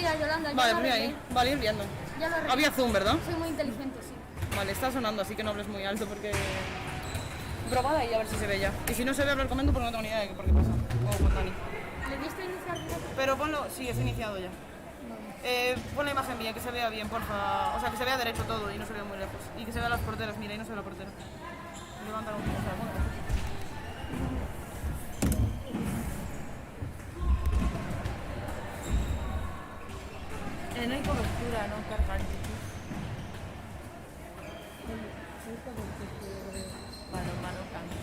mira, Yolanda, Vale, ya pues mira ahí. Vale, ir viendo. Ya lo arreglé. Había zoom, ¿verdad? Soy muy inteligente, sí. Vale, está sonando, así que no hables muy alto porque... Probad ahí a ver si se ve ya. Y si no se ve, hablar comento porque no tengo ni idea de por qué pasa. O con Dani. ¿Le diste a iniciar directo? Pero ponlo... Sí, es iniciado ya. Pon la imagen bien, que se vea bien, porfa. O sea, que se vea derecho todo y no se vea muy lejos. Y que se vean las porteras, mira, y no se ve la portera. Levántalo un poco, o sea, ponlo. No hay cobertura, no cargar. Mano, cambio.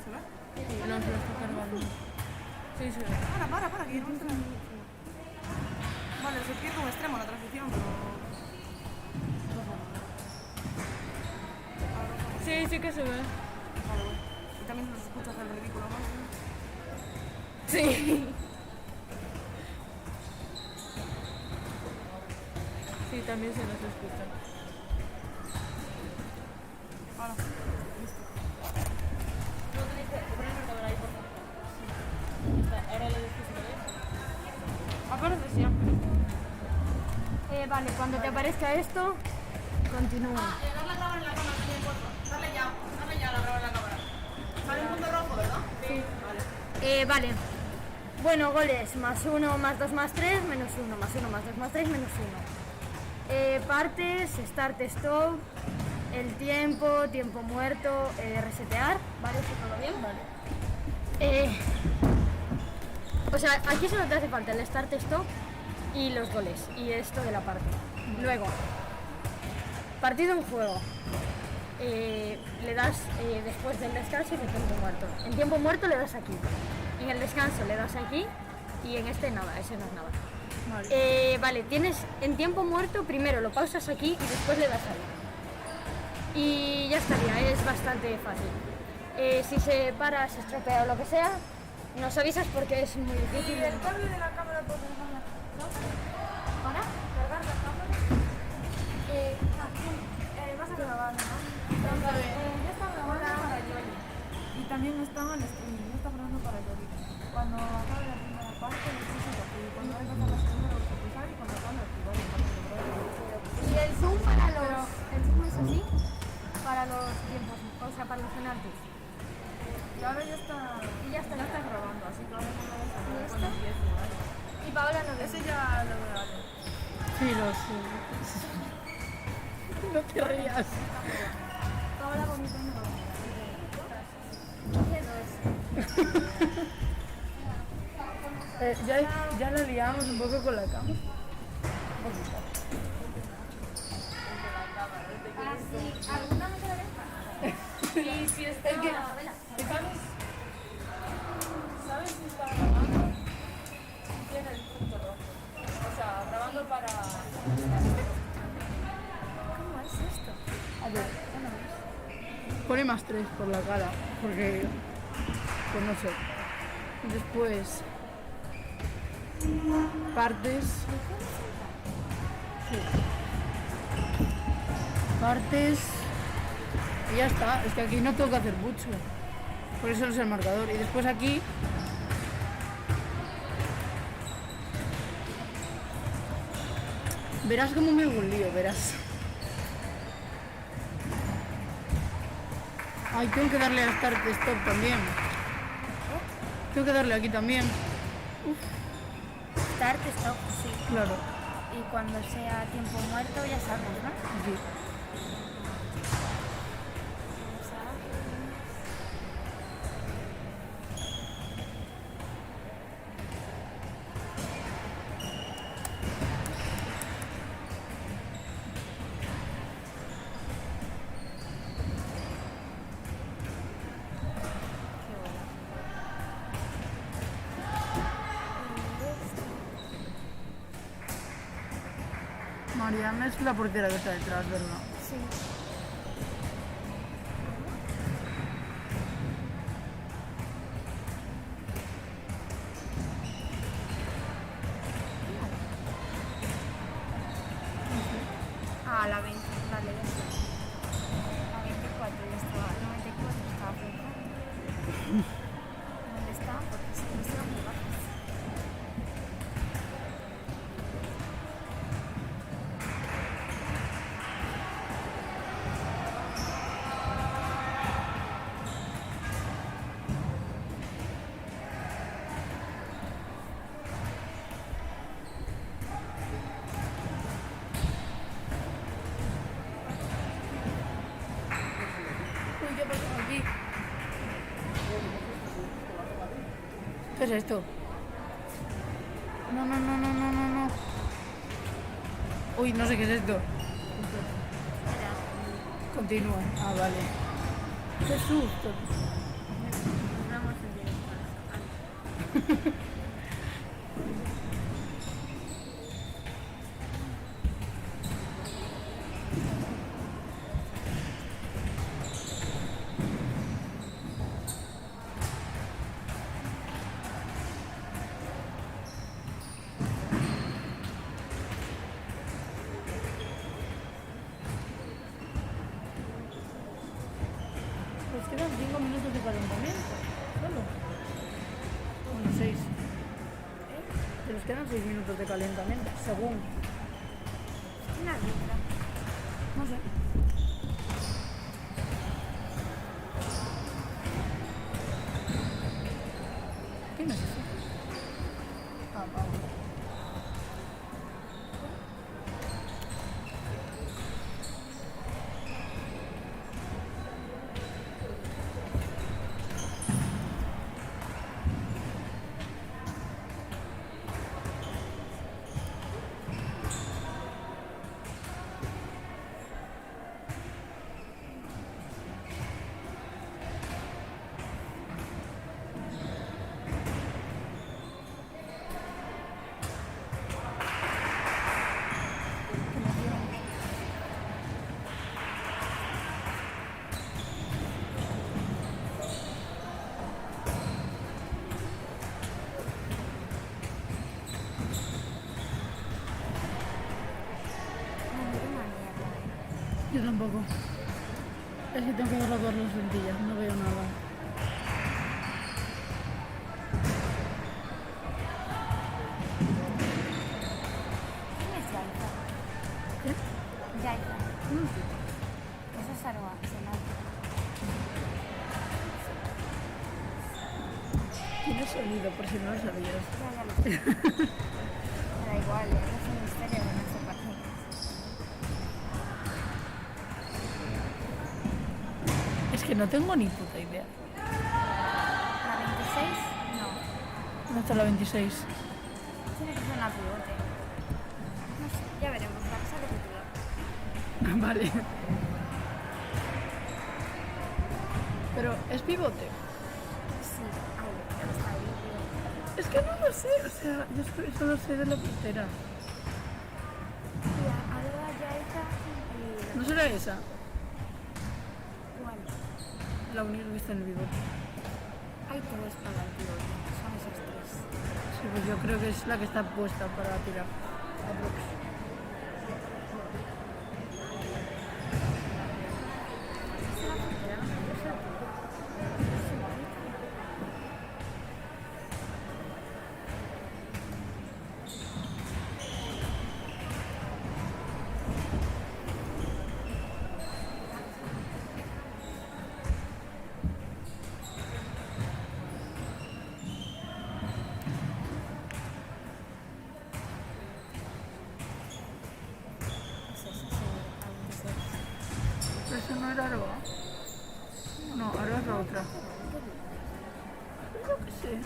¿Se ve? No, se lo está cargando. Sí, se ve. Para, que no me entra. Vale, se pierde un extremo la transición, pero... Sí que se ve. Vale, bueno. Y también se los escucha hacer el ridículo, ¿no? Sí. Sí, también se nos escucha. Ahora, listo. No tenéis que poner el marcador ahí, por favor. Sí. Ahora le dices que se ve. Aparece siempre. Vale, cuando te aparezca esto, continúa. Darle a grabar en la cámara también, por favor. Darle ya a la grabar en la cámara. Sale un punto rojo, ¿verdad? Sí. Vale. Vale. Bueno, goles, +1, +2, +3, -1, +1, +2, +3, -1. Partes, start, stop, el tiempo muerto, resetear, ¿vale? ¿Eso todo bien? Vale. O sea, aquí solo te hace falta el start, stop y los goles, y esto de la parte. Luego, partido en juego. Le das después del descanso y de tiempo muerto. En tiempo muerto le das aquí. En el descanso le das aquí y en este nada, ese no es nada. Vale. Vale, tienes en tiempo muerto, primero lo pausas aquí y después le das ahí. Y ya estaría, es bastante fácil. Si se para, se estropea o lo que sea, nos avisas porque es muy difícil. ¿Y el cable de la cámara por dejarla? ¿Para? ¿Cargar la cámara? Vas a grabar, ¿no? Ya está grabando para Yoli. Y también está en el streaming, ya está grabando para Yoli. Cuando acabe la primera parte, le puse el y cuando venga a la segunda, lo voy a pisar y cuando acabe, activar el parte de Y el zoom para los... El zoom es así, para los tiempos, o sea, para los penaltis. Y ahora ya está, Y ya está grabando, así que ahora no lo vas a ¿Y ver esto? cuando empiece, ¿vale? Y Paola no ve. Ese ya lo grabé. Sí, lo sé. No te rías. Paola vomitando. Ya la liamos un poco con la cama. ¿Alguna no te la deja? Sí, sí está. ¿Sabes si está grabando? Tiene el punto rojo. O sea, grabando para... ¿Cómo es esto? A ver. Pone +3 por la cara, porque... Pues no sé. Después... Partes. Sí. Partes. Y ya está. Es que aquí no tengo que hacer mucho. Por eso no es el marcador. Y después aquí... Verás cómo me hago un lío, verás. Ay, tengo que darle a Start Stop también. Tengo que darle aquí también. Start, stop, sí. Claro. Y cuando sea tiempo muerto ya sabes, ¿no? Sí. Mariana es la portera que está detrás, ¿verdad? Sí. Ah, la 20, vale, ya está. La 24 ya estaba, 94 estaba frente. ¿Dónde está? Porque es que no se va muy bajo. Uy, ¿qué pasa aquí? ¿Qué es esto? No, no, no, no, no, no, no. Uy, no sé qué es esto. Continúa. Ah, vale. Qué susto. Vamos en directo. Pues quedan 5 minutos de calentamiento. Solo. Bueno, 6. Pero nos quedan 6 minutos de calentamiento, según. Una letra. No sé. ¿Quién es ese? Ah, vamos. Yo tampoco. Es que tengo que graduar las lentillas, no veo nada. ¿Quién es Yaiza? ¿Qué? Yaiza. No sé. Eso es Aroa, se nota. Tiene sonido, por si no lo sabías. Ya lo sé. Me da igual, es un misterio de no sé para qué. Es que no tengo ni puta idea. La 26, no. ¿Dónde está la 26? Tiene que ser una pivote. No sé, ya veremos. La que sale titular. Vale. Pero, ¿es pivote? Sí, ahí, ya está ahí. Es que no lo sé, o sea, yo solo sé de la portera. Mira, Aroa, Yaiza y... ¿No será esa? ¿Cuál? La única que está en el pivote. Hay tres para el pivote. Son esas tres. Sí, pues yo creo que es la que está puesta para tirar. Aprox. Es la portera, no sé, es la Pero eso no era Aroa. No, Aroa es la otra. Yo qué sé.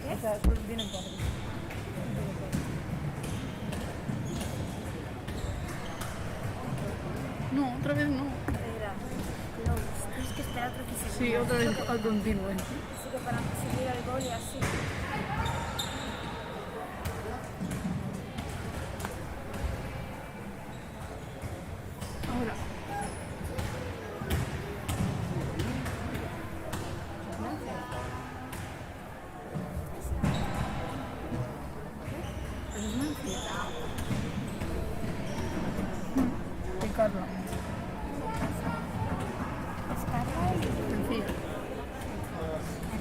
O sea, solo vienen cuatro. No, otra vez no. Era close. Tienes que esperar otro 15 segundos. Sí, otra vez al continuo. Así que para seguir el gol y así. Ahora. Carla. Es Carla y Lucía.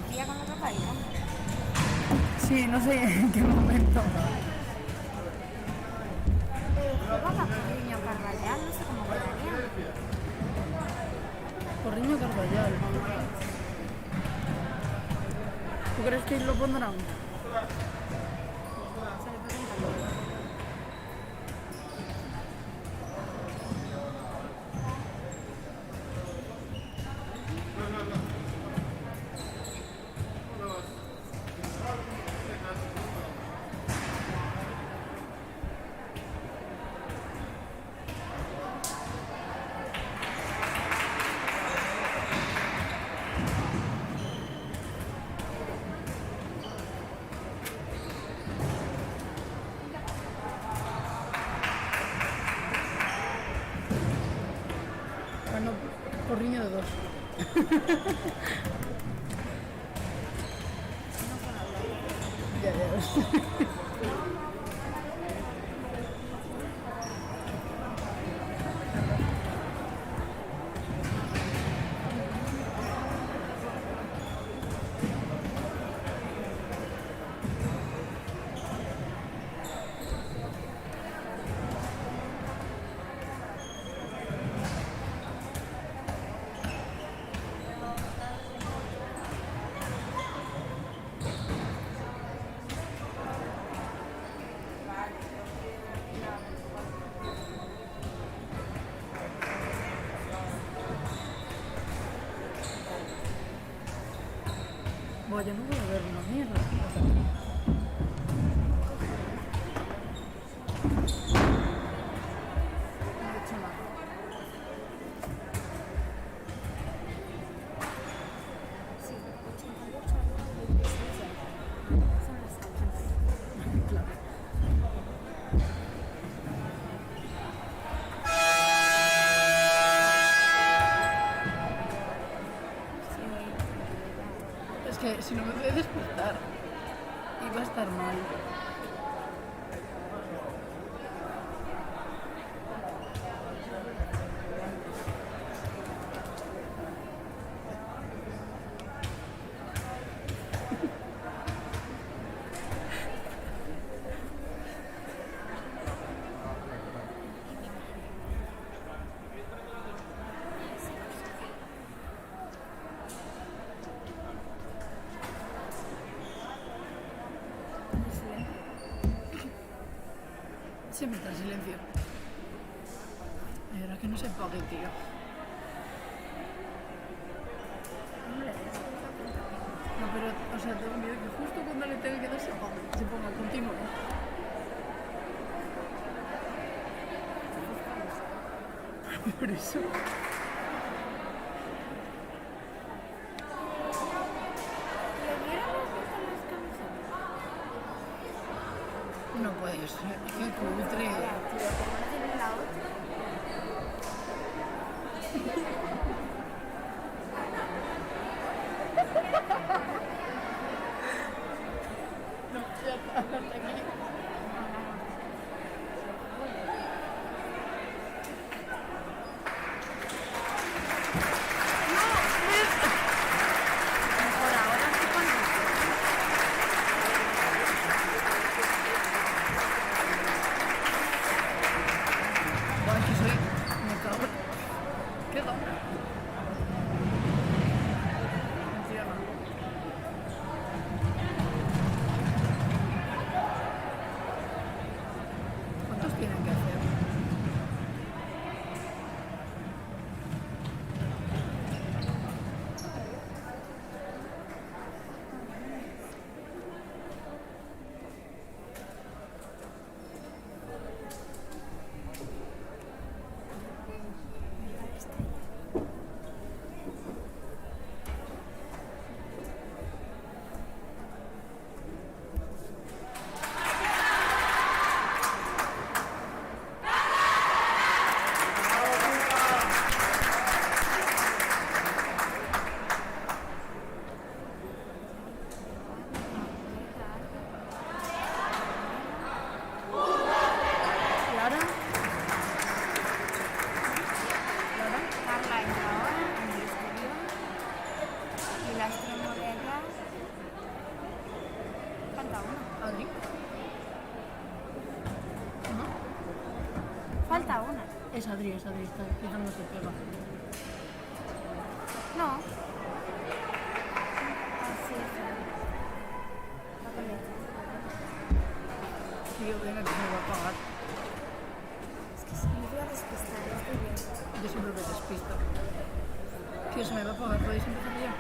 Lucía con otra pareja. Sí, no sé en qué momento. Juega la Corriño Carvallal, no sé cómo quedaría. Corriño Carballal. ¿Tú crees que lo pondrán? Se le pregunta. Bueno, Corriño de 2. Ya, ya. Bueno, yo no voy a ver una mierda. No he hecho nada. Sí, 88 al 26 son las altas. Claro. Es que si no me voy a despertar, iba a estar mal. Siempre está en silencio. Y ahora que no se pague, tío. No, pero, o sea, tengo miedo que justo cuando le tenga que dar se apague, se ponga continuo. Por eso. ¿Le dieron las vueltas a las camisetas? No puede ser, qué cutre. Tío, ¿cómo no tienen la otra? No, ya está, hasta aquí. Mejor ahora sí con esto. Falta una. Es Adri, está quitándose pega. No. Así es. Tío, venga, que se me va a apagar. Es que si me voy a despistar, estoy bien. Yo siempre me despisto. Tío, se me va a apagar, ¿podéis empezar ya?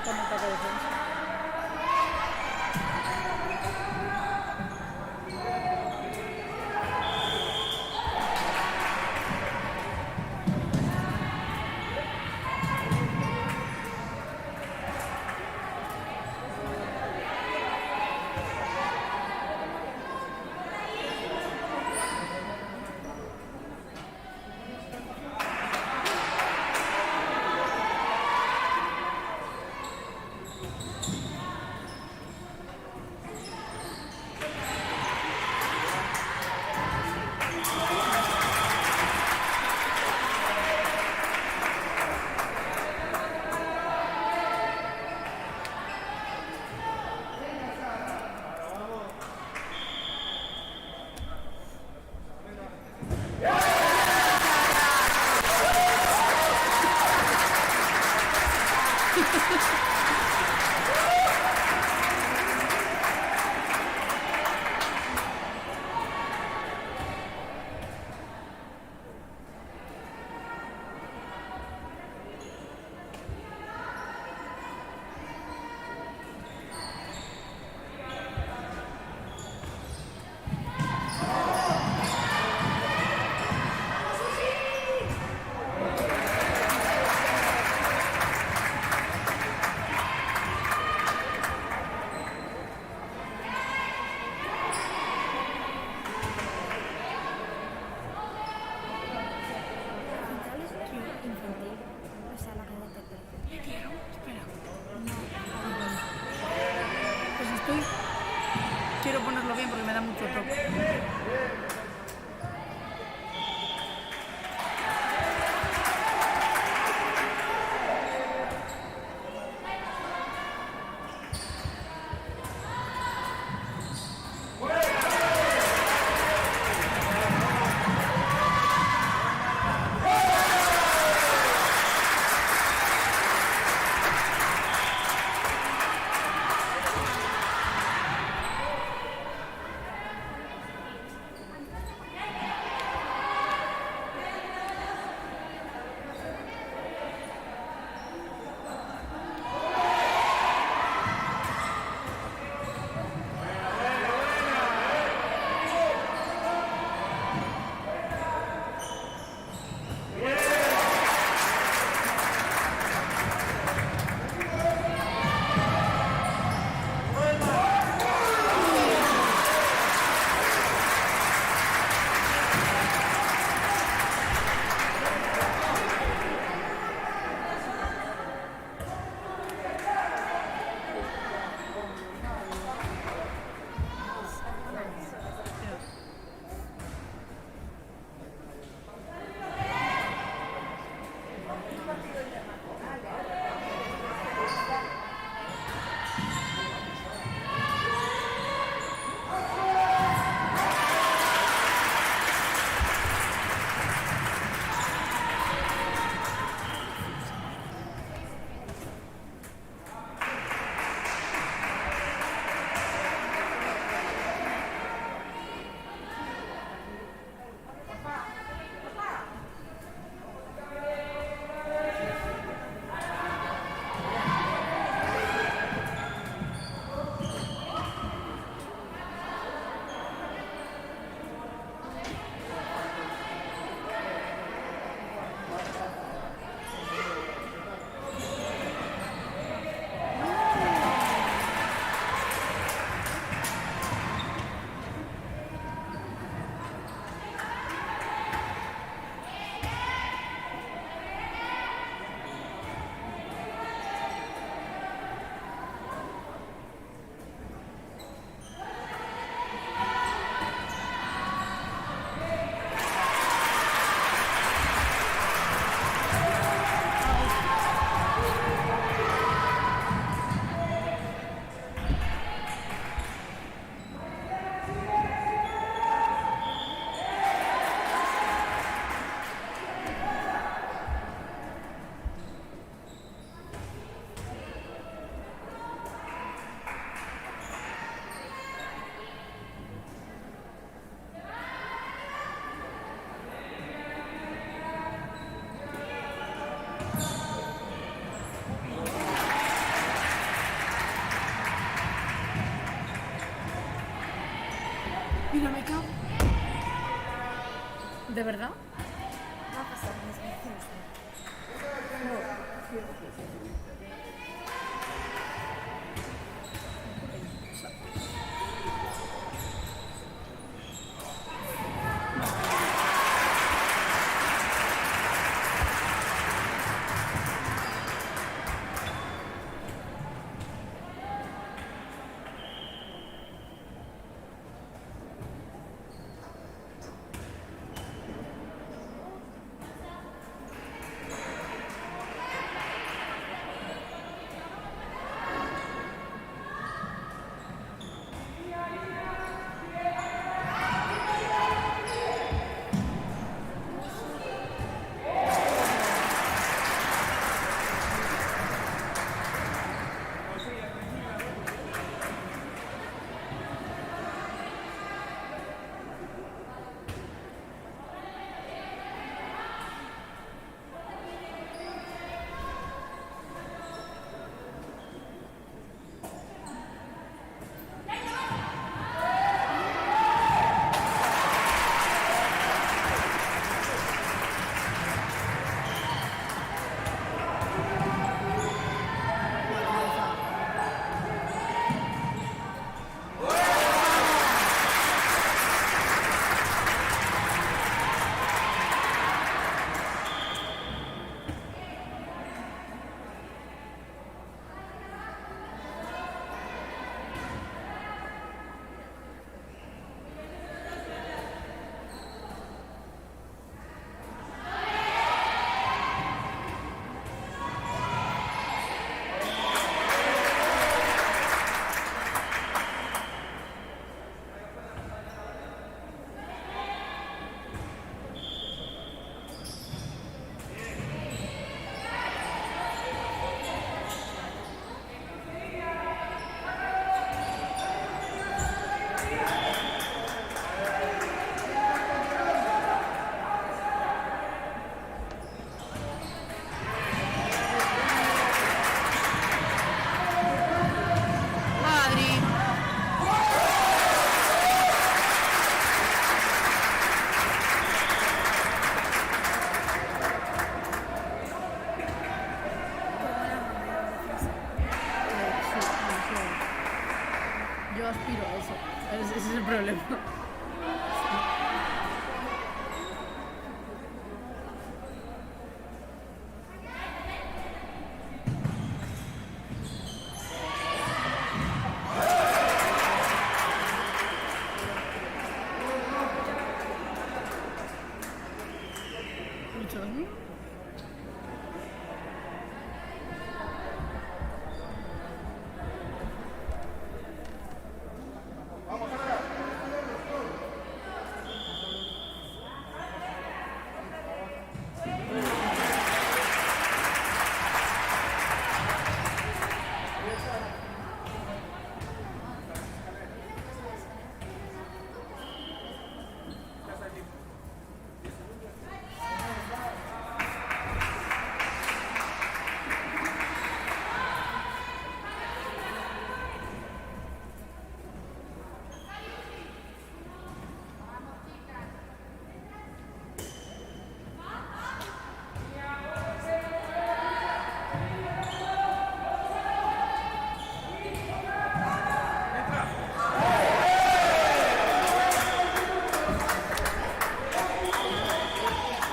Toma ataque de defensa. Quiero ponerlo bien porque me da mucho toque. ¿De verdad? Va a pasar mis vecinos. Yo aspiro a eso. Ese es el problema. Muchos, ¿no?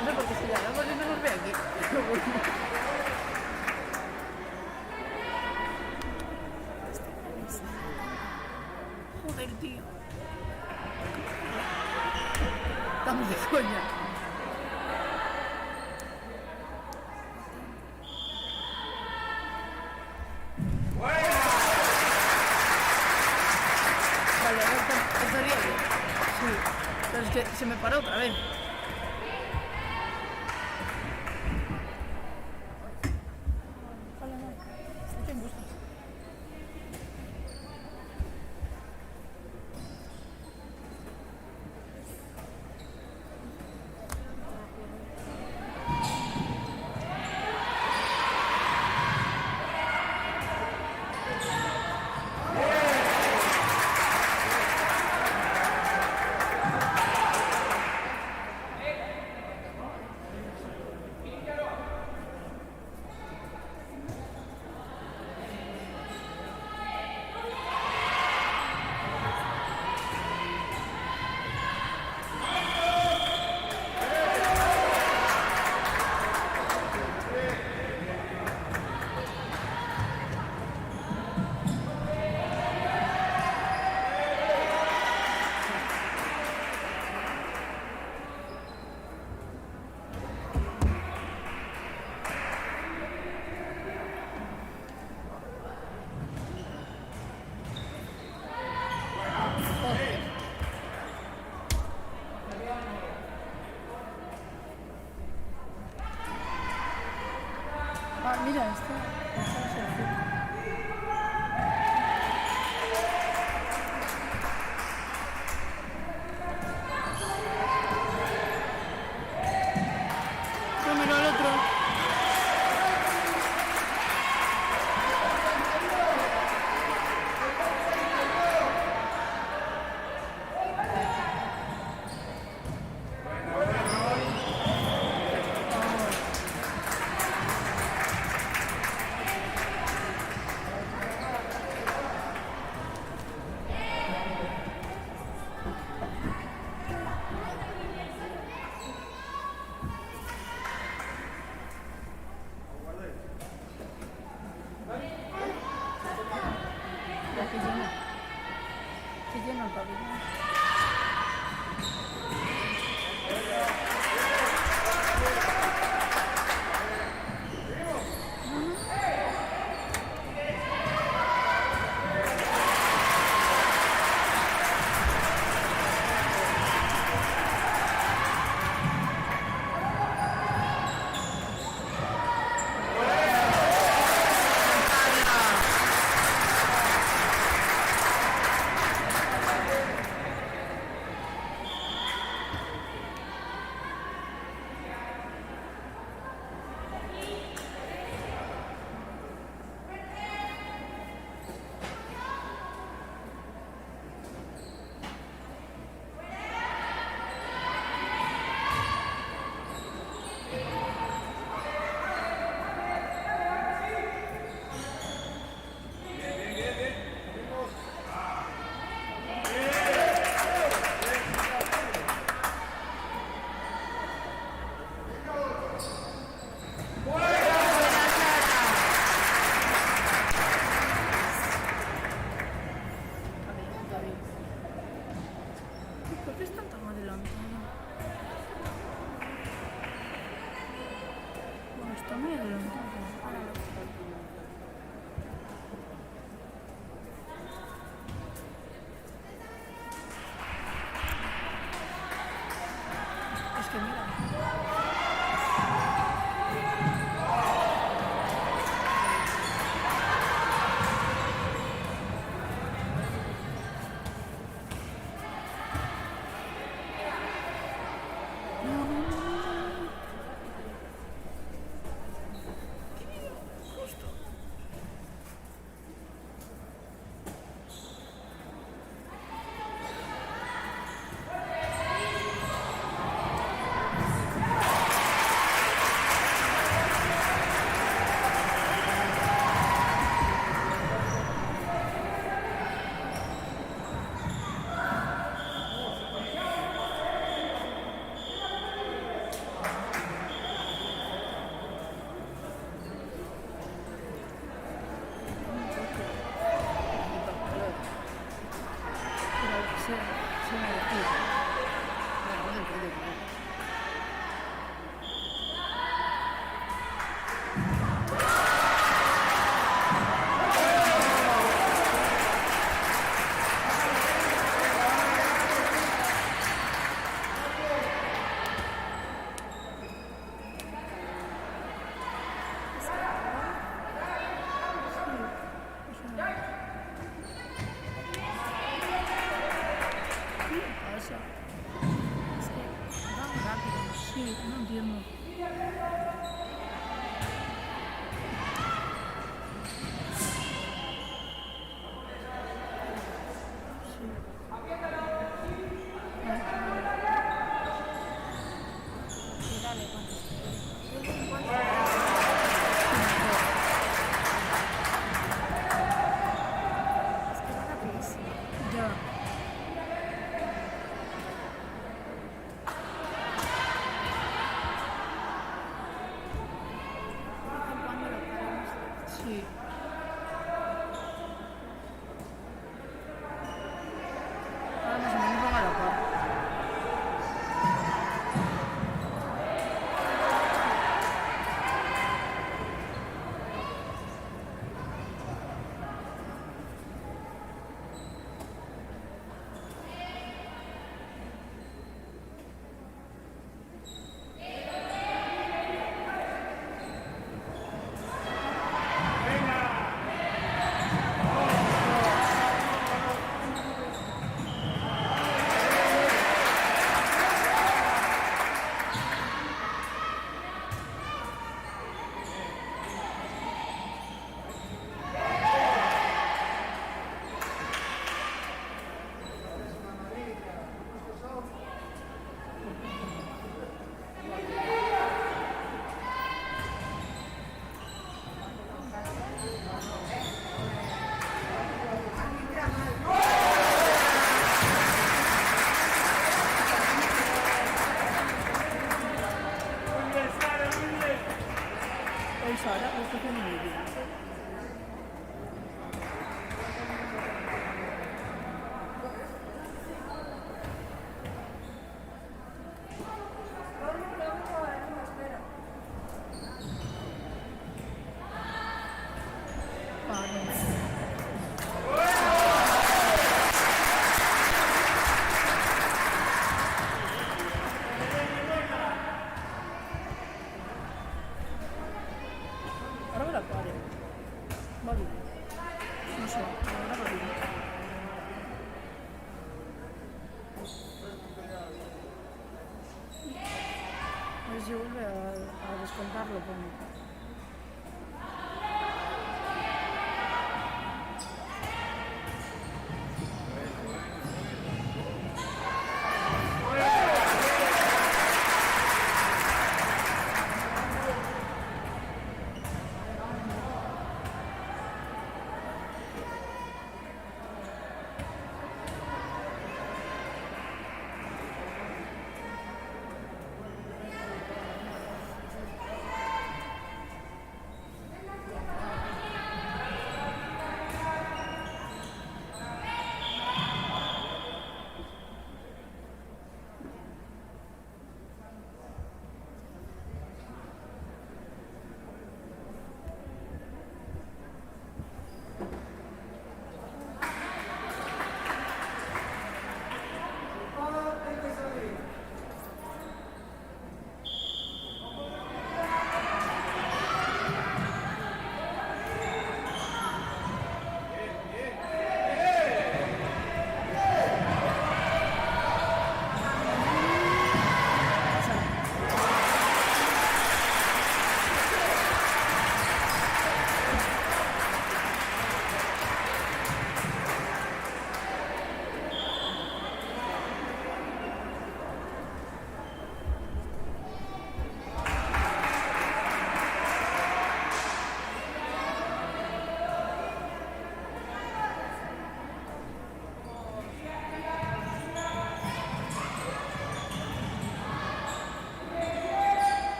No sé por qué si la damos y no nos ve aquí. Joder, tío. Estamos de coña. Vale, ahora estaría bien. Sí, pero es que se me paró otra vez. ¿Qué buscas? Ah, mira, esta es el azul. No, mira el otro. Qué lleno el pabellón. ¿Por qué están tan adelantados? Bueno, está muy adelantado. Es que mira. Sí, no entiendo. Ya. Sí. Ahora más o menos van a la par. Sara lo está haciendo muy bien. Ahora me la pare. Va bien. No sé, ahora va bien. A ver si vuelve a descontarlo, pone.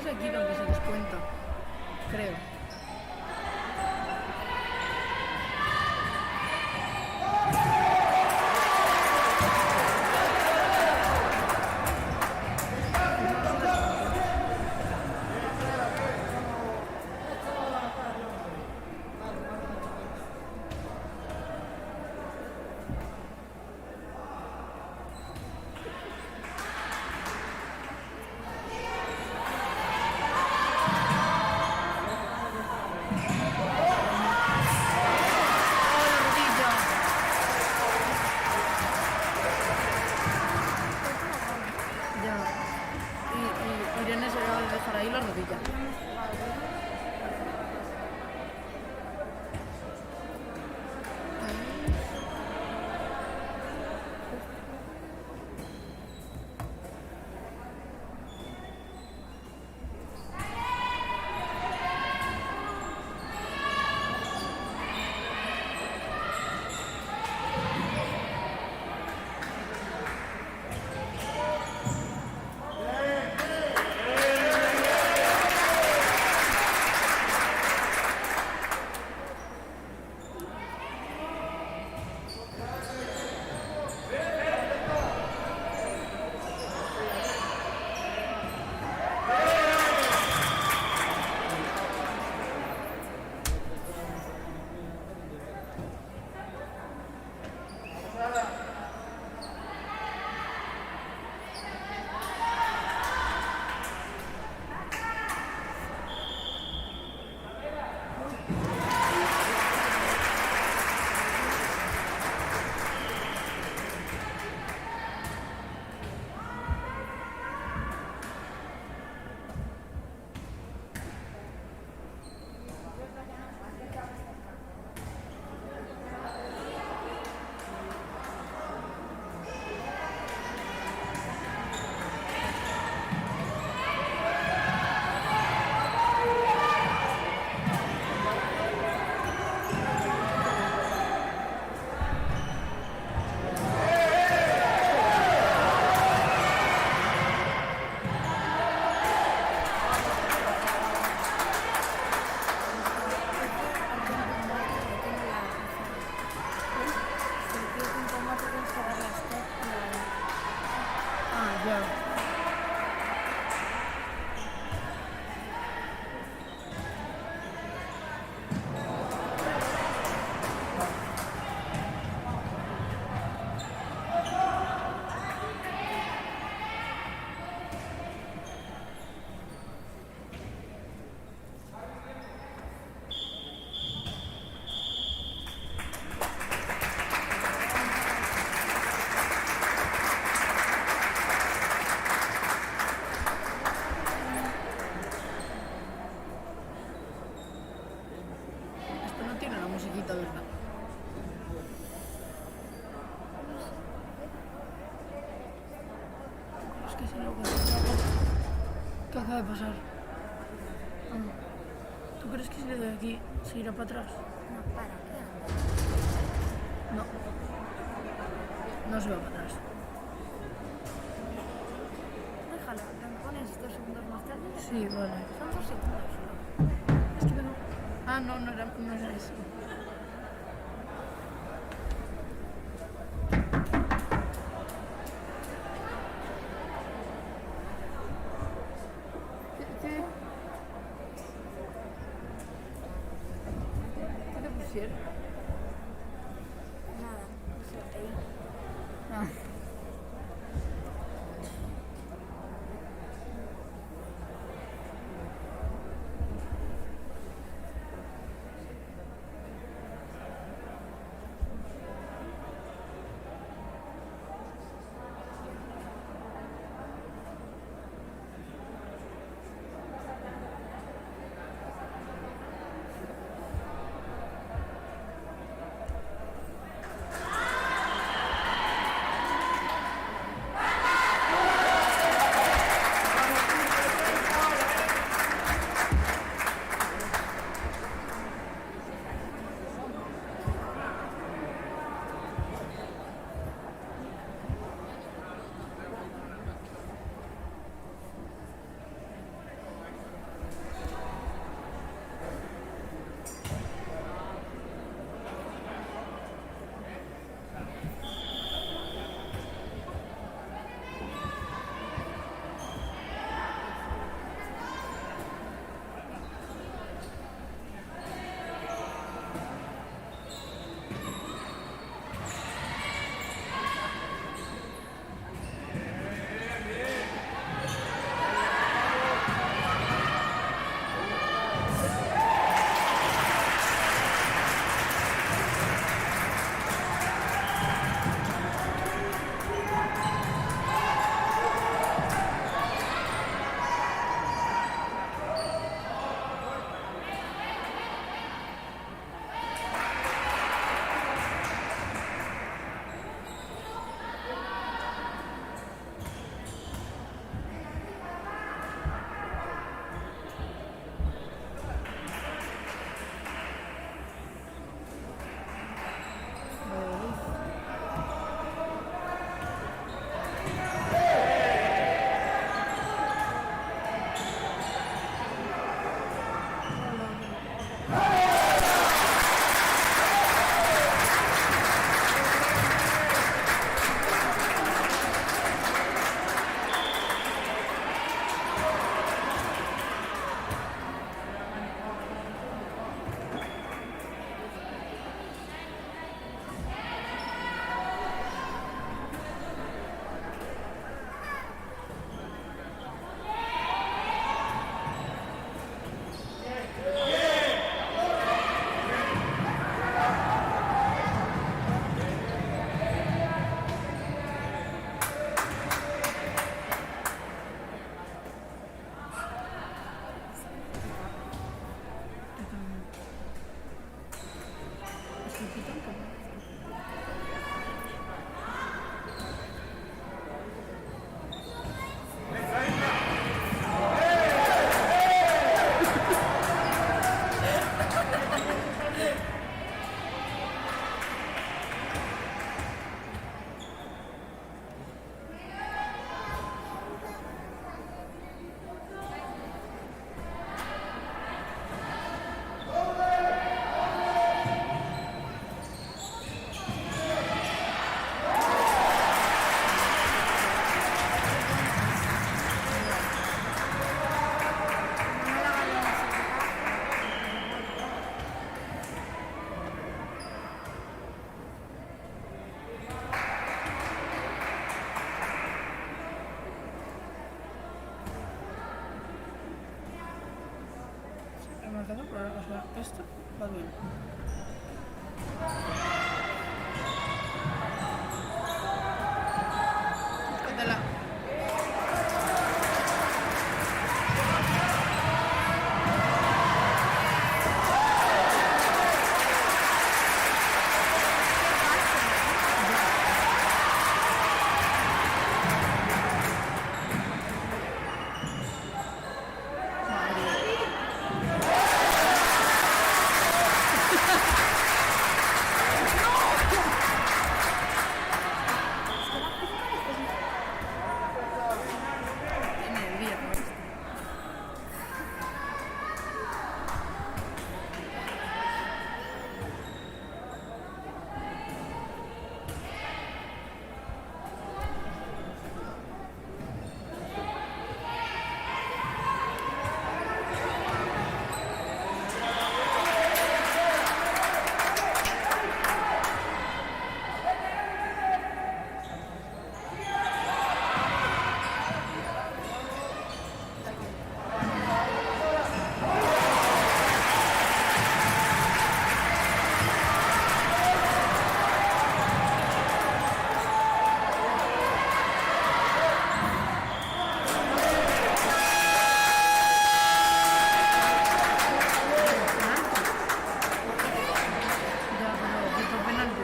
es aquí donde se descuenta, creo. Irene se va a dejar ahí la rodilla. musiquita, ¿verdad? Es que si no, ¿qué acaba de pasar? ¿Tú crees que si le doy aquí se irá para atrás? No, para, ¿qué? No. No se va para atrás. Déjalo, ¿me pones 2 segundos más tarde? Sí, vale. Son 2 segundos solo. Es que no. Ah, no, no era eso. ¿Qué te pusieron? Nada, ahí. Ah. marcador, por ahora casual. Esto va bien. Cóntela. Tiene el día por esto. Ya, pero tipo penalti.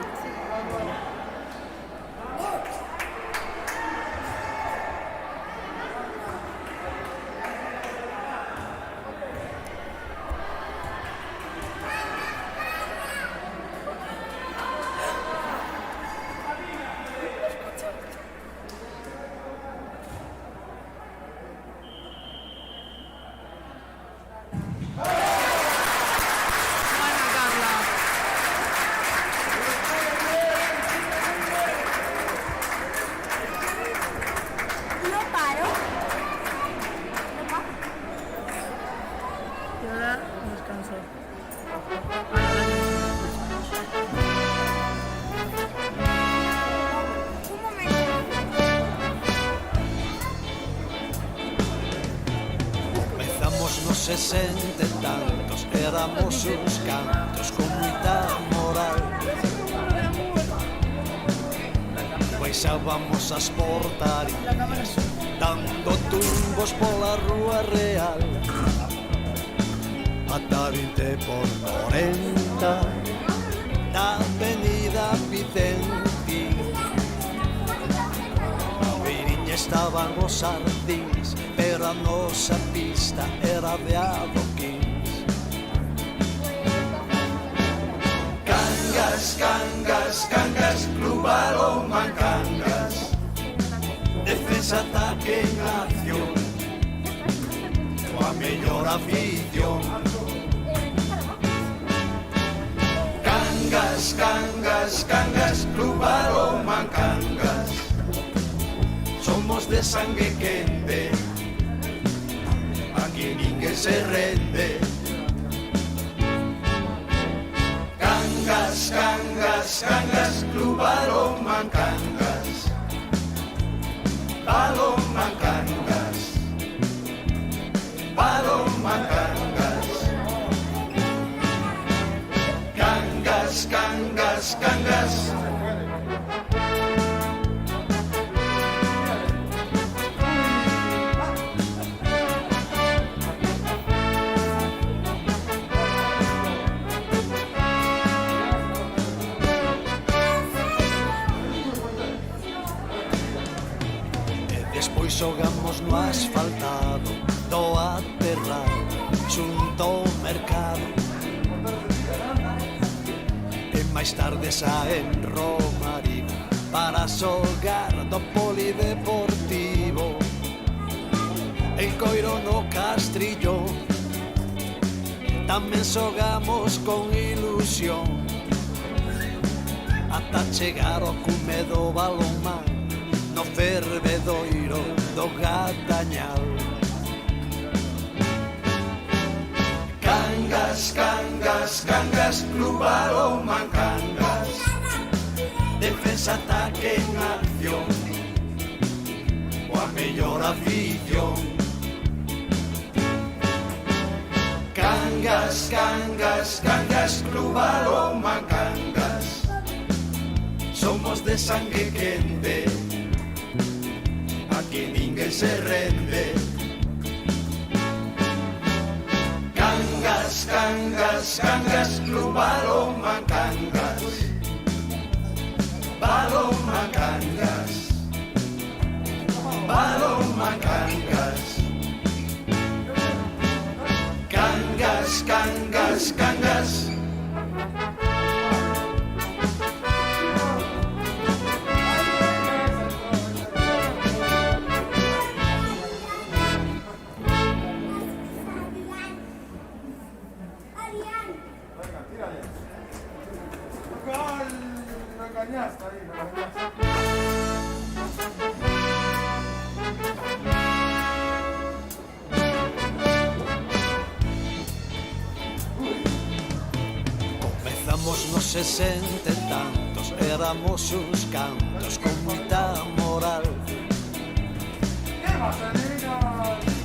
Buena, Carla. No paro. Y ahora descanso. Un momento. Empezamos nos 60 e tantos, éramos uns cantos con moita moral. Baixábamos as portarías, dando tumbos pola rúa real. Ata 20 por 40 na avenida Vicente. Na beiriña estaban os ardís, pero a nosa pista era de adoquins. Cangas, cangas, cangas, Club Balonmán Cangas. Defensa, ataque en acción, coa mellor afición. Cangas, cangas, cangas, Club Balonmán Cangas. Somos de sangue quente, aquí ninguén se rende. Cangas, cangas, cangas, Club Balonmán Cangas. Balonmán Cangas. Balonmán Cangas. Cangas, cangas, cangas. Despois xogamos no asfaltado do aterrado xunto ao mercado. E máis tarde xa en Romarín para xogar do polideportivo. En Coiro no Castrillo tamén xogamos con ilusión, ata chegar ao cume do balonmán no fervedoiro do Gatañal. Cangas, cangas, cangas, Club Balonmán Cangas. Defensa, ataque en acción, coa mellor afición. Cangas, Cangas, cangas, cangas, Club Aroma Cangas. Somos de sangre quente, aquí ninguén se rende. Cangas, cangas, cangas, Club Aroma Cangas. Paloma Cangas. Paloma Cangas. Cangas, cangas, cangas. Comezamos nos 60 e tantos, éramos uns cantos con moita moral.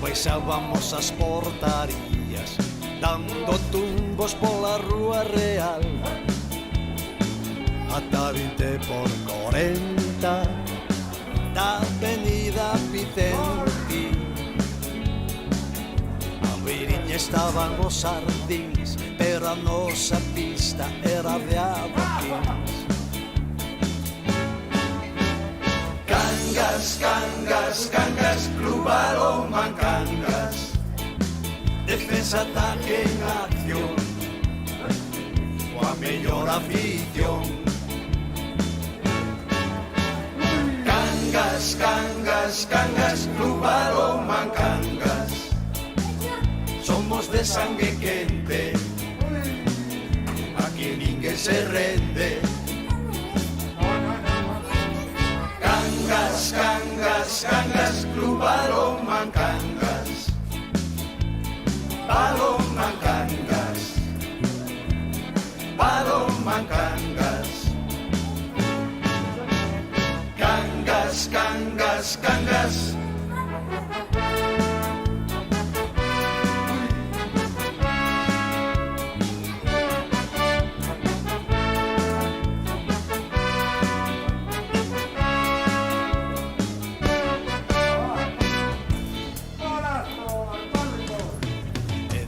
Baixábamos as portarías, dando tumbos pola rúa real. Ata 20 por 40 da avenida Vicente. A beiriña estaban os sardins, pero a nosa pista era de adoquins. Cangas, cangas, cangas, Club Aroma Cangas. Defensa, ataque en acción, coa mellor afición. Cangas, cangas, cangas, Club Aroma Cangas. Somos de sangre quente, aquí ninguén se rende. Cangas, cangas, cangas, Club Aroma Cangas. Paloma Cangas. Paloma Cangas. Cangas, cangas, cangas.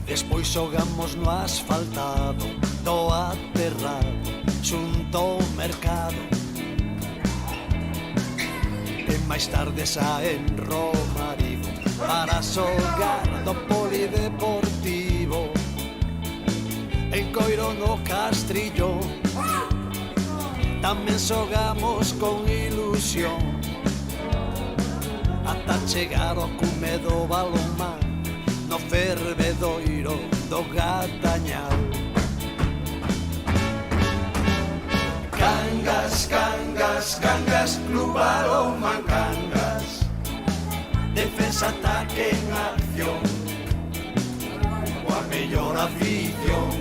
Despois xogamos no asfaltado do aterrado xunto ao mercado. E máis tarde xa en Romarigo para xogar do polideportivo. En Coiro no Castrillo tamén xogamos con ilusión, ata chegar ao cume do balonmán no fervedoiro do Gatañal. Cangas, cangas, cangas, Club Aroma Cangas. Defensa, ataque en acción, coa mellor afición.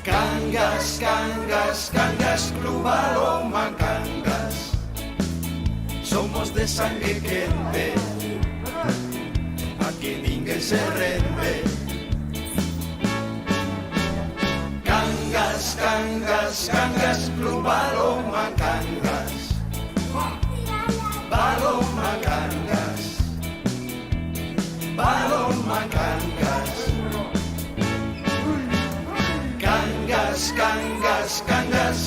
Cangas, cangas, cangas, Club Aroma Cangas. Somos de sangre quente, aquí ninguén se rende. Cangas, cangas, cangas, Club Aroma Cangas. Paloma Cangas. Paloma Cangas. Cangas, cangas, cangas.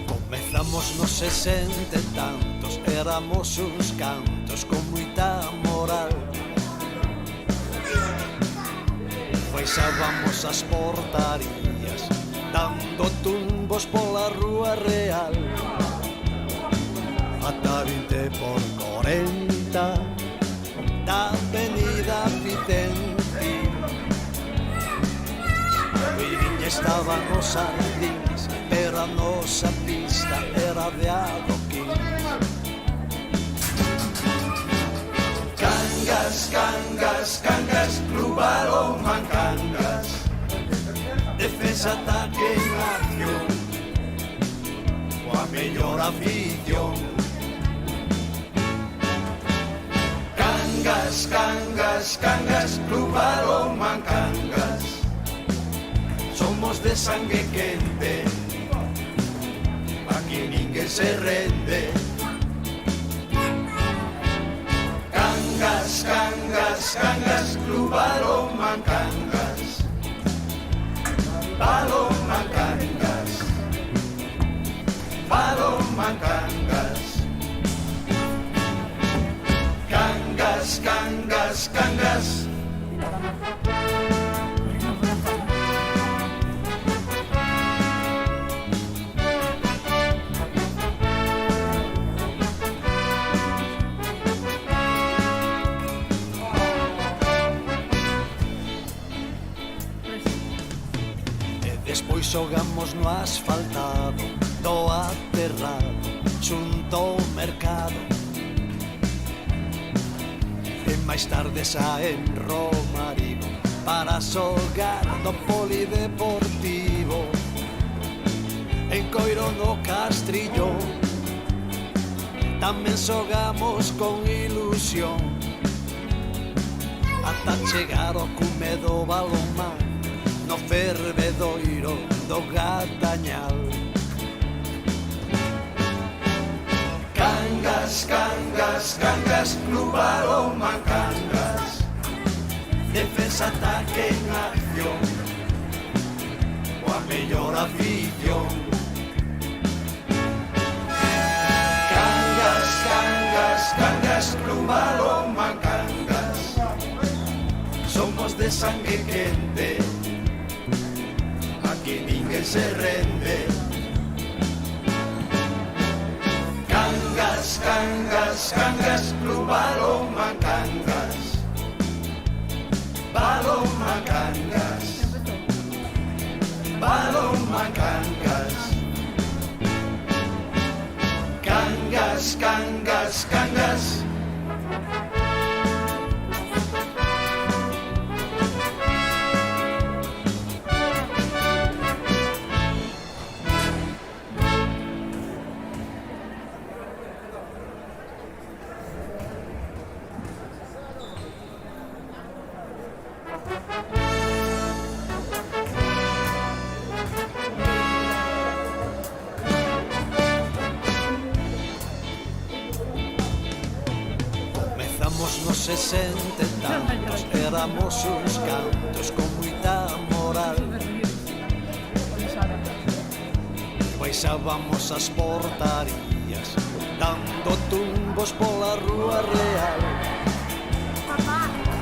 Comezamos nos 60 e tantos, éramos uns cantos con moita moral. Baixábamos as portarías, dando tumbos pola rúa real. Ata 20 por 40 da avenida Vicente. estaban os sardins, pero a nosa pista era de adoquín. Cangas, cangas, cangas, Club Balonmán Cangas, defensa, ataque en acción, coa mellor afición. Cangas, cangas, cangas, Club Balonmán Cangas, somos de sangue quente, aquí ninguén se rende. Cangas, cangas, cangas, Club Balonmán Cangas, Balonmán Cangas, Balonmán Cangas. Cangas, cangas, cangas. Despois xogamos no asfaltado do aterrado xunto ao mercado, e máis tarde xa en Romarigo para xogar no polideportivo, en Coiro no Castrillo tamén xogamos con ilusión, ata chegar ao cume do balonmán no fervedoiro do Gatañal. Cangas, cangas, cangas, Club Balonmán Cangas, defensa, ataque en acción, coa mellor afición. Cangas, cangas, cangas, Club Balonmán Cangas, somos de sangue quente, aquí ninguén se rende. Cangas, cangas, cangas, Club Balonmán Cangas, Balonmán Cangas, Balonmán Cangas. Cangas, cangas, cangas. Nos 60 e tantos éramos uns cantos con moita moral, baixábamos as portarías dando tumbos pola rúa real,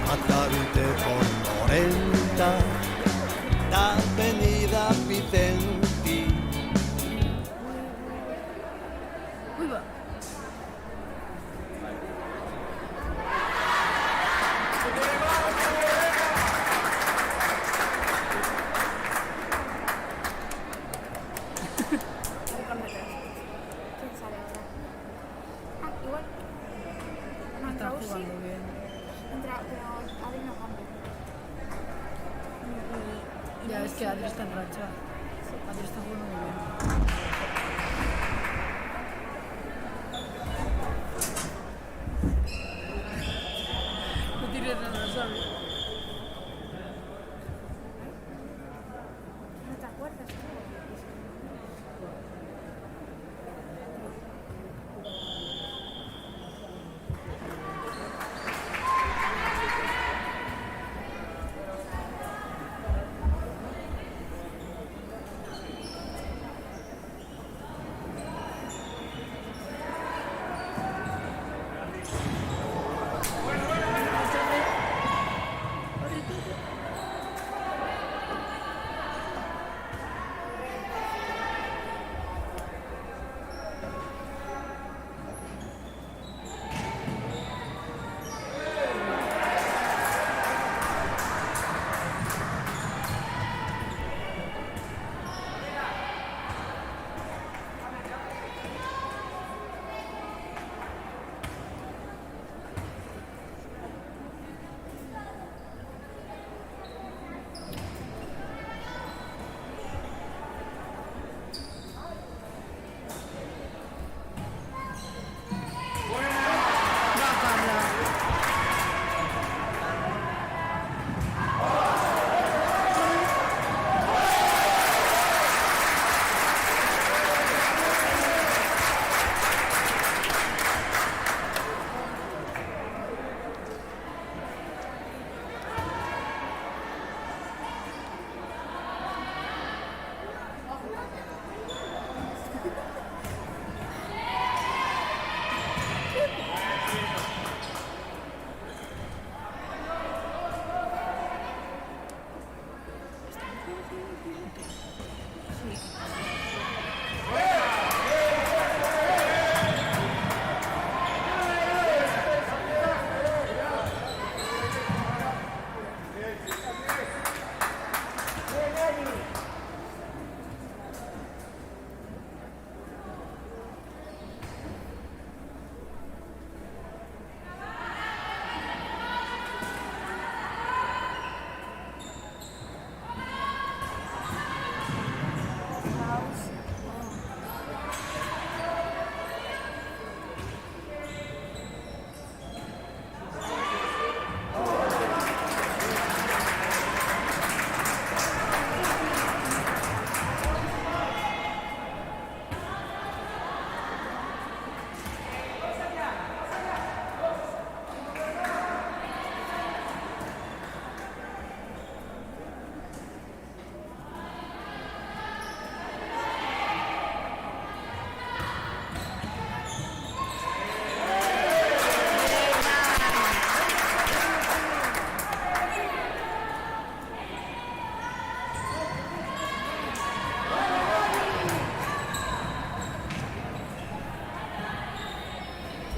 ata 20 por 40 da avenida Vicenti. Ya, es que Adri está en racha. Adri está jugando muy bien. No tires nada, ¿sabes? ¿No te acuerdas?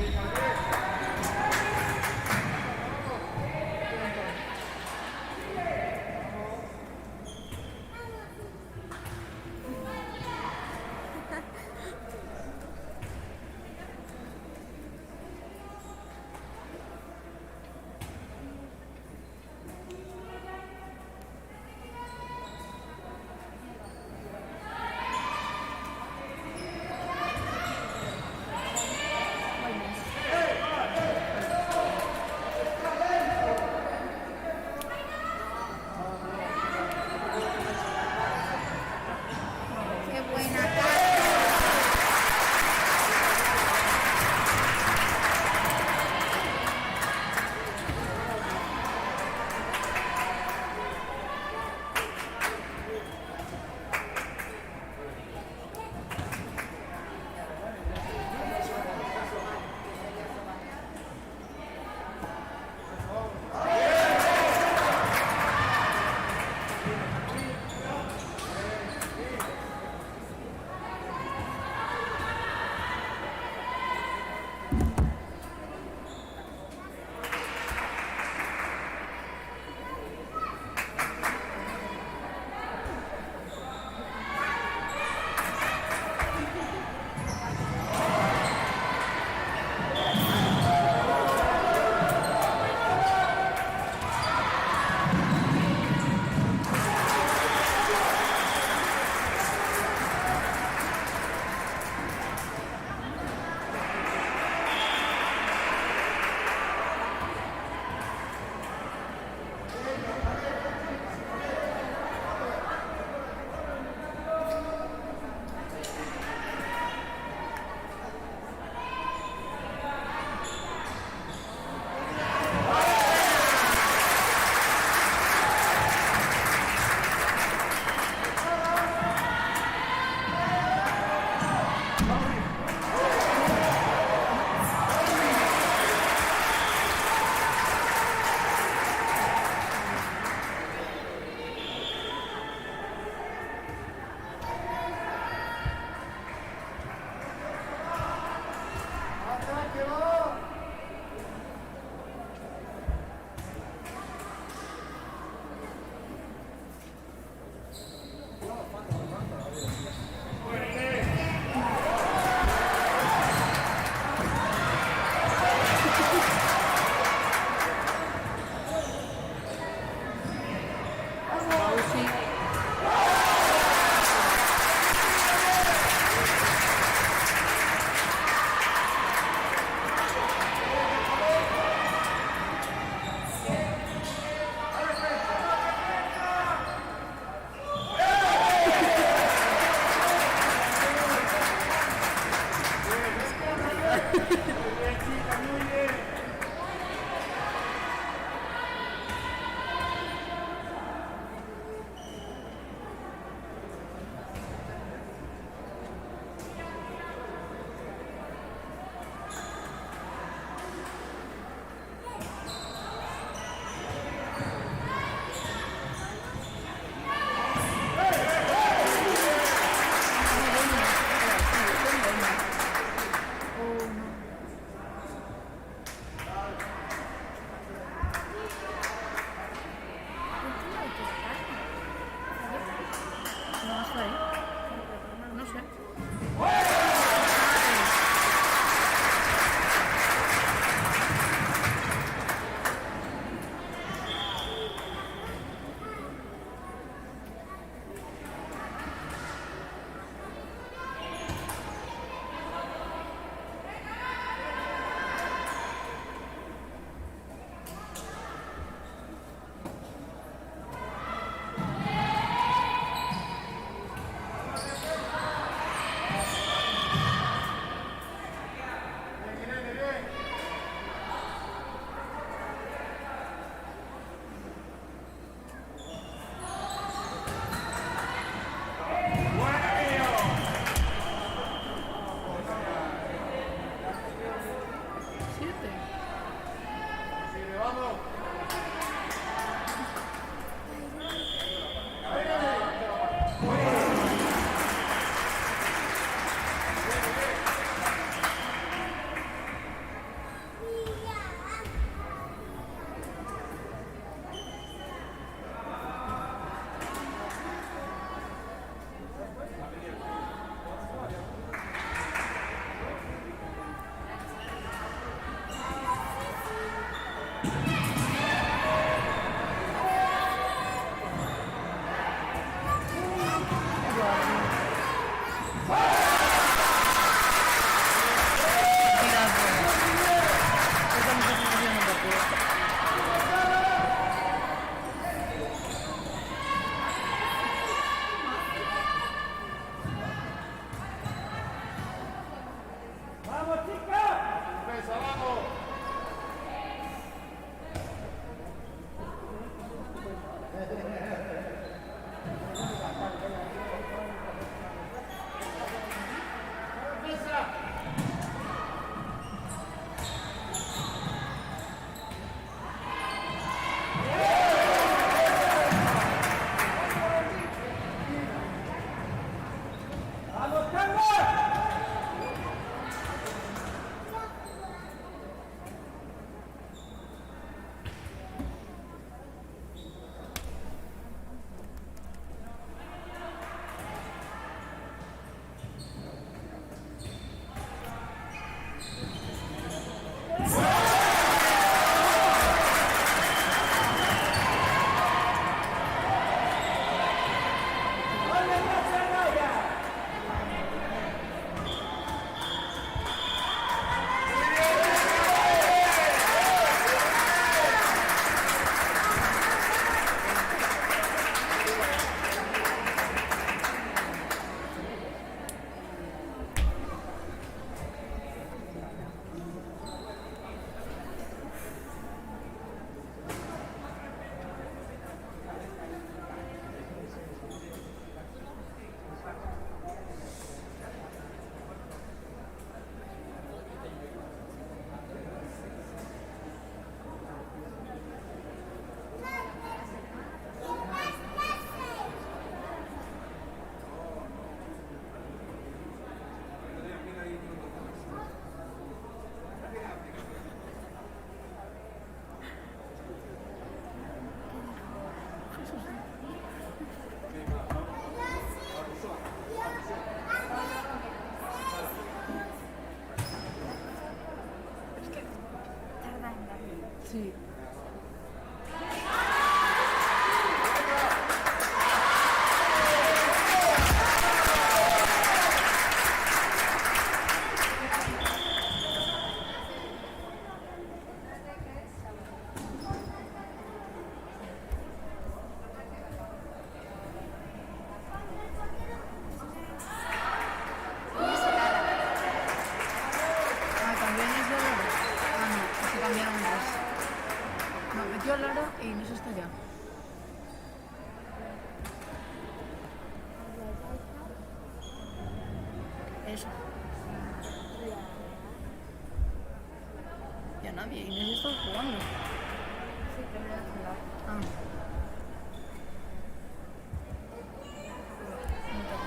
Qué buena cara. Sí. Ah, también es de Lara. Ah, no, es que cambiaron dos. No, metió Lara y Inés está ya. Eso. Ya nadie, Inés está jugando. Ah. No, fue dentro.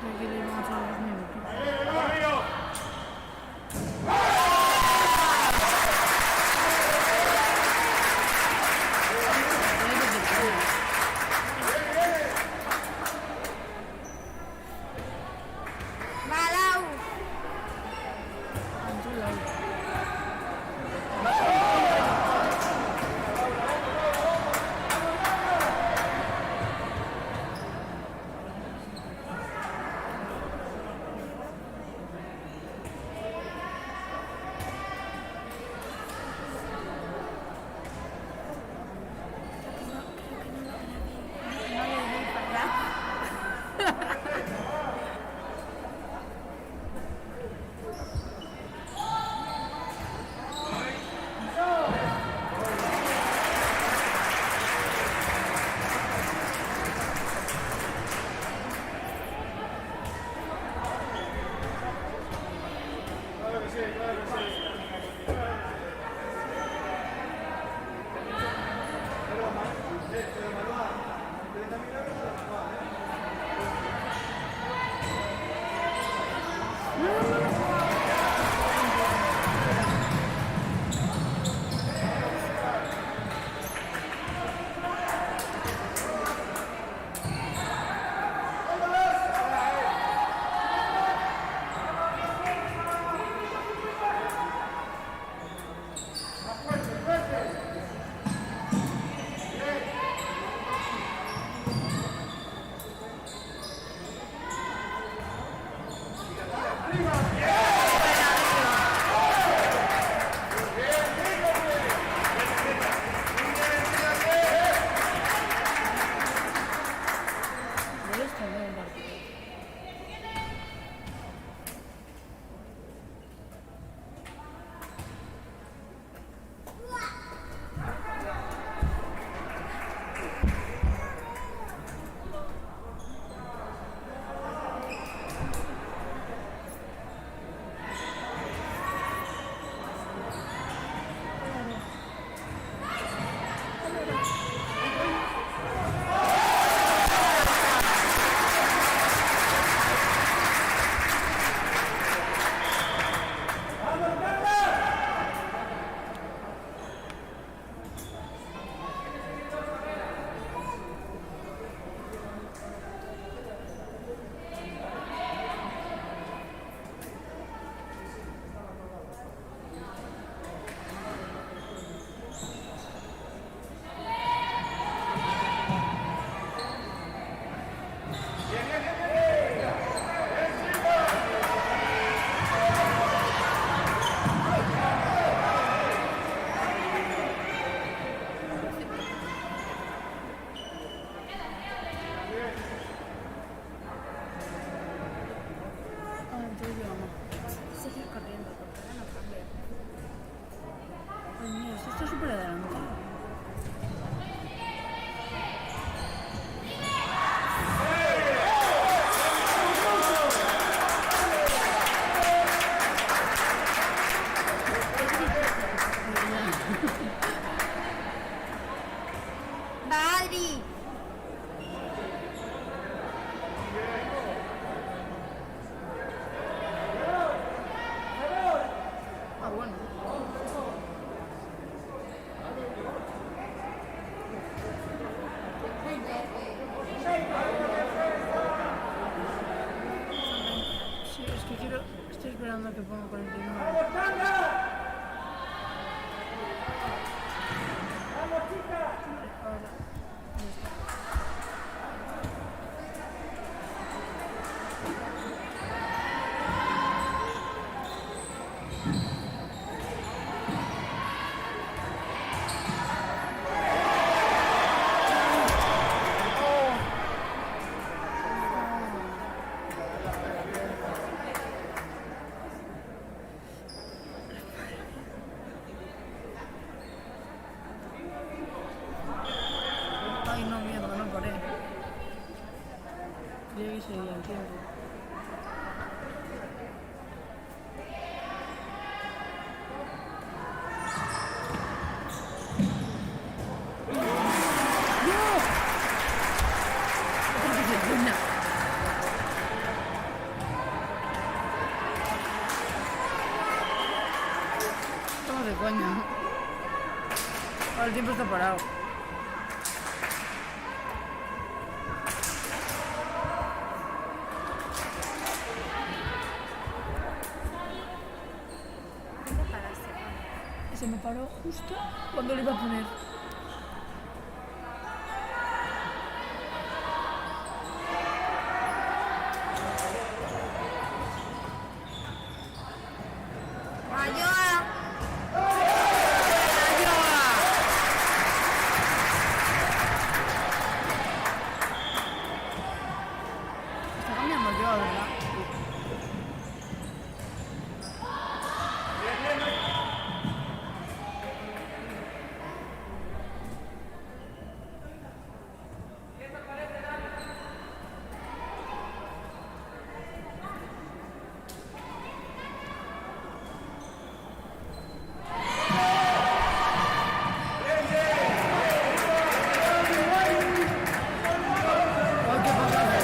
Creo que le vamos a dar 2 minutos. entonces yo mamá. Seguir corriendo, porque ahora no cambia. Ay, mira, esto está súper adelantado. ¡Badri! Ah, bueno. Sí, es que quiero... Estoy esperando a que ponga 49. Ahora, ya está. Ay, no, mierda, no paré. Creía que seguía el tiempo. ¡No! Estamos de coña. Ahora el tiempo está parado. ¿Dónde paraste? Se me paró justo cuando le iba a poner. ¡Ayuda! Está cambiando yo, ¿verdad? Ay, qué pasada.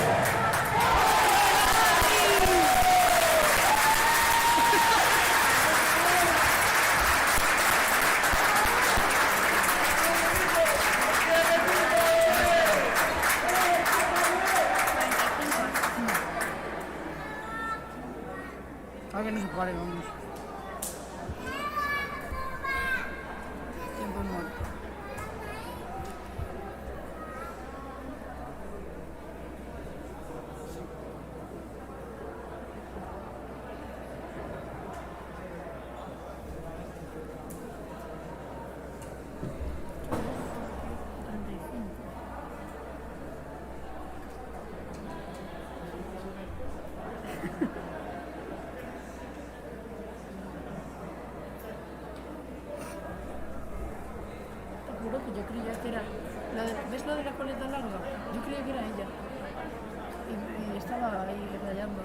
Ah, que no se pare, vamos. Tiempo muerto. Te juro que yo creía que era... ¿Ves lo de la coleta larga? Yo creía que era ella. Y estaba ahí rayando.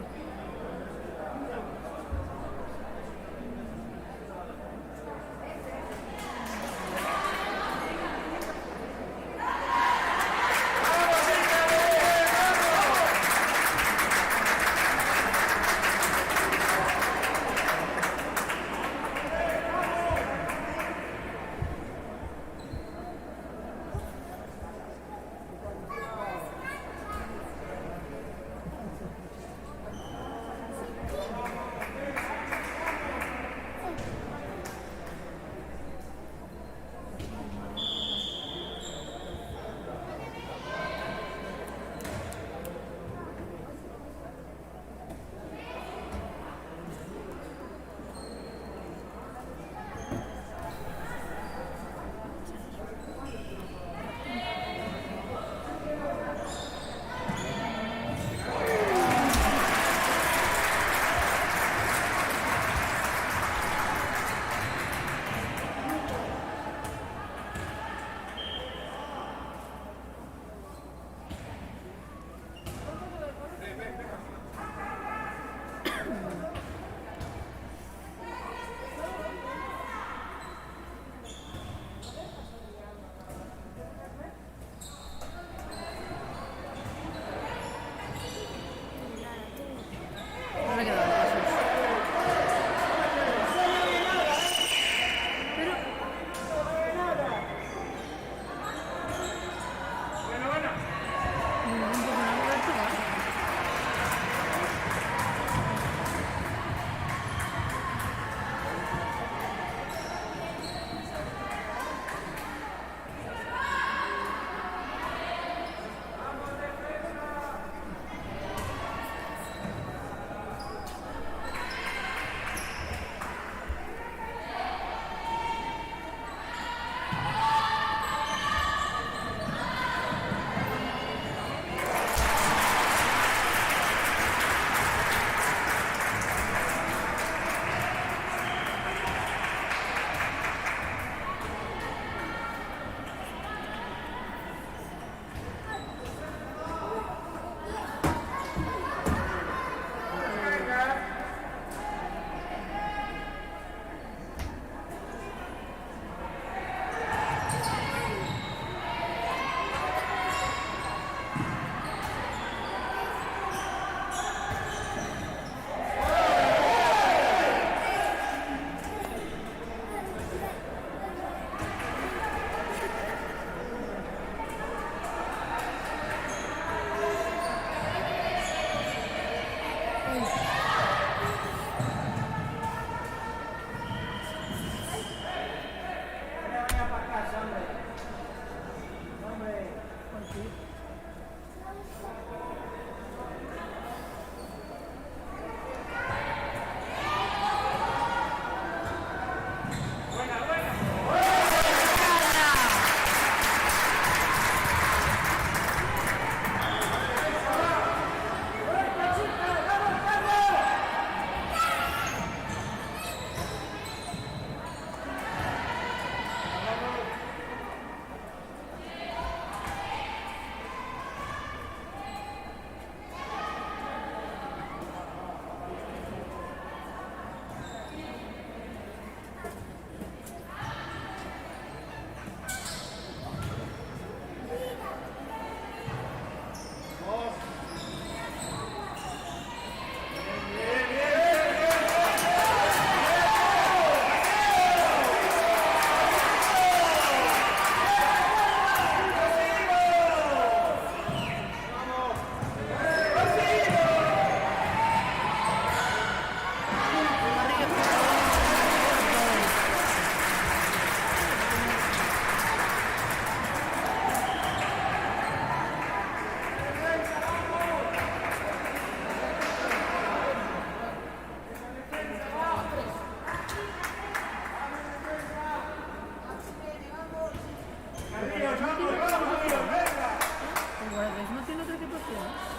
¿No tiene otra equipación?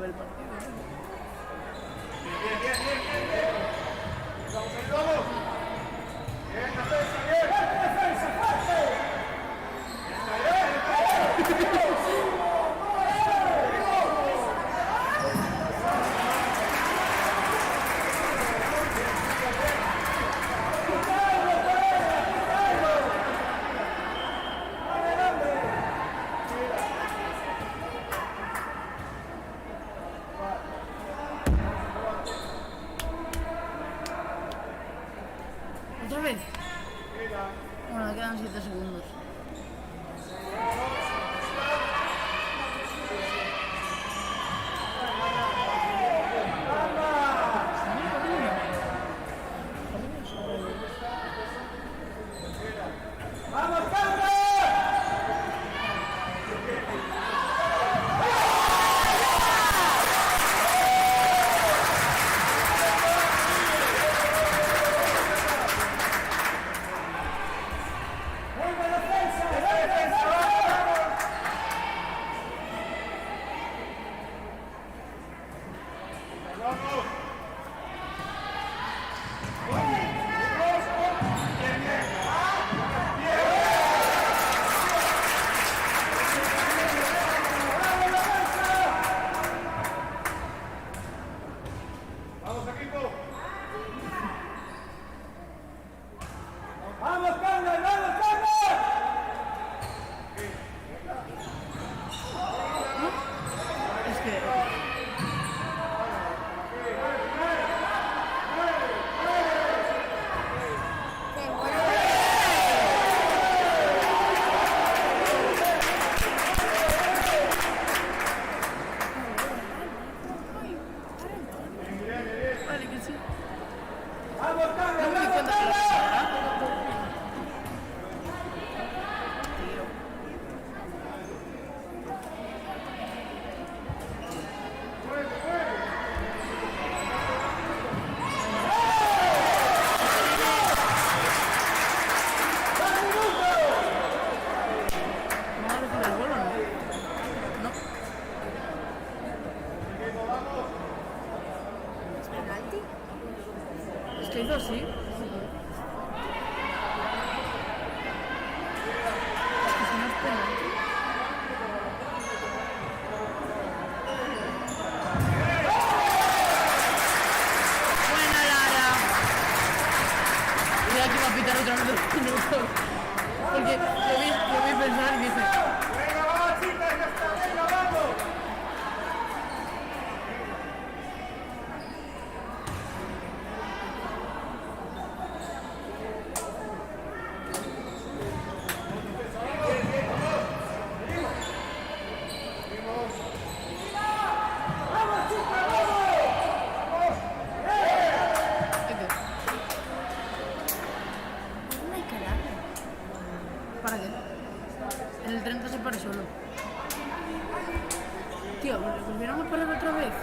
ver el partido. ¿Otra vez? Bueno, quedan 7 segundos. Es que... Vale, que sí. No me di cuenta que lo pasará. ¿Vamos a recibir el gol o no? No. ¿Es penalti? Es que hizo así. Es que si no es penalti. Buena Lara. Y aquí va a pitar otra vez 2 minutos. Porque lo vi pensar y dije... No hay que darle. ¿Para qué? En el 30 se para solo. Tío, ¿volviéramos a parar otra vez?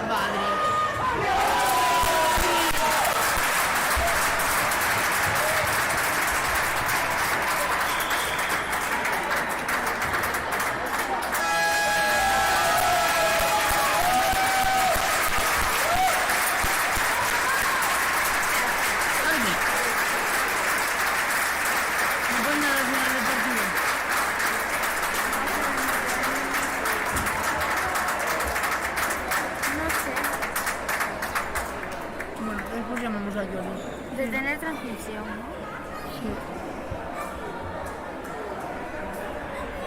Vale. Calme. No pueden dar al final del partido. No sé. Bueno, después llamamos a Jordi. De tener transmisión, ¿no? Sí.